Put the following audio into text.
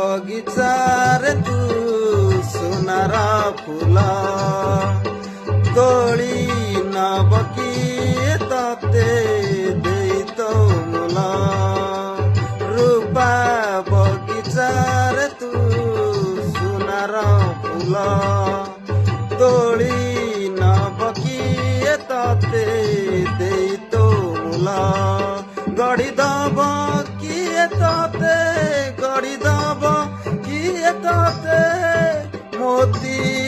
ବଗିଚାରେ ତୁ ସୁନାର ଫୁଲ ତୋଳି ନବ କିଏ ତତେ ଦେଇ ତୋ ମୂଲ ରୂପା ବଗିଚାରେ ତୁ ସୁନାର ଫୁଲ ତୋଳି ନବ କିଏ ତତେ ଦେଇ ତୋ ମୂଲ ଗଢ଼ି ଦବ କିଏ ତତେ ଗଢ଼ି ଦବ କିଏ ତତେ ମୋତି